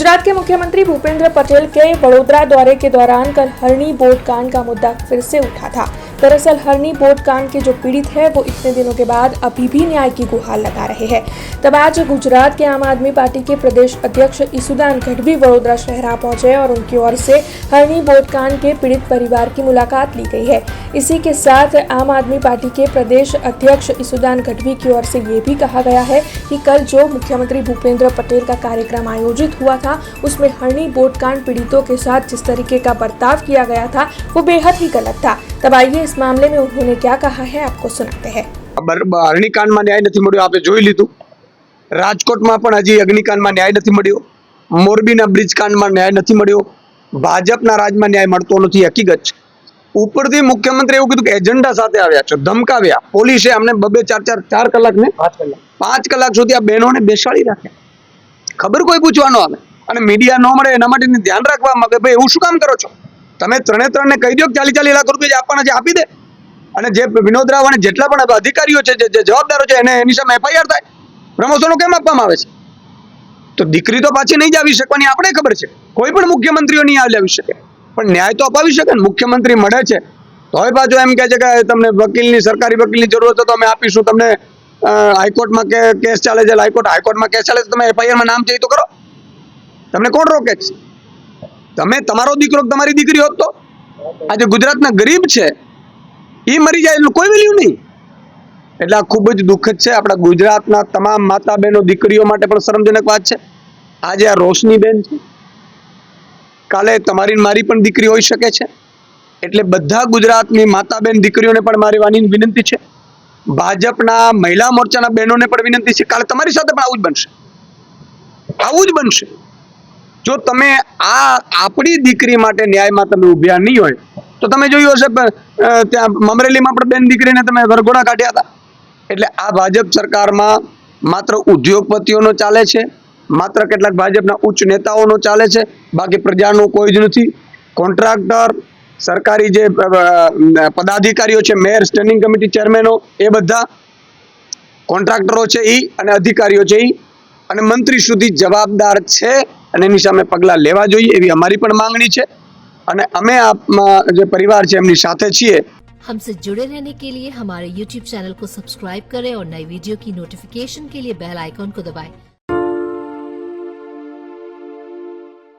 गुजरात के मुख्यमंत्री भूपेंद्र पटेल के वडोदरा दौरे के दौरान कल हरणी बोट कांड का मुद्दा फिर से उठा था। दरअसल हरणी बोट कांड के जो पीड़ित है वो इतने दिनों के बाद अभी भी न्याय की गुहार लगा रहे हैं। तब आज गुजरात के आम आदमी पार्टी के प्रदेश अध्यक्ष ईसुदान गढ़वी वडोदरा शहर आ पहुंचे और उनकी ओर से हरणी बोट कांड के पीड़ित परिवार की मुलाकात ली गई है। इसी के साथ आम आदमी पार्टी के प्रदेश अध्यक्ष ईसुदान गढ़वी की ओर से ये भी कहा गया है कि कल जो मुख्यमंत्री भूपेंद्र पटेल का कार्यक्रम आयोजित हुआ था उसमें हरणी बोट कांड पीड़ितों के साथ जिस तरीके का बर्ताव किया गया था वो बेहद ही गलत था। तब आइए इस मामले में उन्होंने क्या कहा है आपको सुनाते हैं। अग्निकांड में न्याय नहीं मळ्यो, आपणे जोई लीधुं। राजकोट में पण हजी अग्निकांड में न्याय नहीं मळ्यो। मोरबीना ब्रिज कांड में न्याय नहीं मळ्यो। भाजपना राज में न्याय मळतो नथी, हकीकत छे। उपरथी मुख्यमंत्री एवुं कीधुं के एजेंडा साथे आव्या छो, धमकाव्या। पोलीसे अमने 2-4 कलाक ने 5 कलाक सुधी आ बहनोने बेसाड़ी राख्या। खबर कोई पूछवानो आवे अने मीडिया न मळे एना माटे ध्यान राखवामां के भाई एवुं शुं काम करो छो? तमे 3 ने कही दो 40 लाख रुपया आपवाना छे, आपी दे। અને જે વિનોદ રાવ અને જેટલા પણ અધિકારીઓ છે, જે જવાબદારો છે, એને એની સામે એફઆઈઆર થાય। પ્રમોશનો કેમ આપવામાં આવે છે? તો દીકરી તો પાછી નહીં જ આવી શકવાની આપણે ખબર છે। કોઈ પણ મુખ્યમંત્રીઓ નહીં આવી શકે, પણ ન્યાય તો અપાવી શકે ને। મુખ્યમંત્રી મળે છે તો હવે પાછો એમ કહે છે કે તમને વકીલની સરકારી વકીલની જરૂરત હોય તો અમે આપીશું તમને। હાઈકોર્ટમાં કેસ ચાલે છે, હાઈકોર્ટમાં કેસ ચાલે છે, તમે એફઆઈઆરમાં નામ છે તો કરો। તમને કોણ રોકે છે? તમે તમારો દીકરો તમારી દીકરી હોત તો આજે ગુજરાતના ગરીબ છે એ મરી જાય એનું કોઈ વેલ્યુ નહીં। એટલે આ ખૂબ જ દુઃખદ છે। આપણા ગુજરાતના તમામ માતા બહેનો દીકરીઓ માટે પણ શરમજનક વાત છે। આજે આ રોશનીબેન છે, કાલે તમારી મારી પણ દીકરી હોઈ શકે છે। એટલે બધા ગુજરાતની માતા બહેન દીકરીઓને પણ મારી વાની વિનંતી છે। ભાજપના મહિલા મોરચાના બહેનોને પણ વિનંતી છે, કાલે તમારી સાથે પણ આવું જ બનશે। જો તમે આ આપણી દીકરી માટે ન્યાયમાં તમે ઊભ્યા નહીં હોય તો તમે જોયું હશે ત્યાં મમરેલીમાં પણ બેન દીકરીને તમે વરઘોડા કાઢ્યા હતા। એટલે આ ભાજપ સરકારમાં માત્ર ઉદ્યોગપતિઓનો ચાલે છે, માત્ર કેટલાક ભાજપના ઉચ્ચ નેતાઓનો ચાલે છે, બાકી પ્રજાનું કોઈ જ નથી। કોન્ટ્રાક્ટર, સરકારી જે પદાધિકારીઓ છે, મેયર, સ્ટેન્ડિંગ કમિટી ચેરમેનો, એ બધા કોન્ટ્રાક્ટરો છે એ અને અધિકારીઓ છે એ અને મંત્રી સુધી જવાબદાર છે અને એની સામે પગલાં લેવા જોઈએ એવી અમારી પણ માંગણી છે। અને અમે જે પરિવાર છે એમની સાથે છીએ। हमसे जुड़े रहने के लिए हमारे YouTube चैनल को सब्सक्राइब करें और नई वीडियो की नोटिफिकेशन के लिए बेल आइकॉन को दबाएं।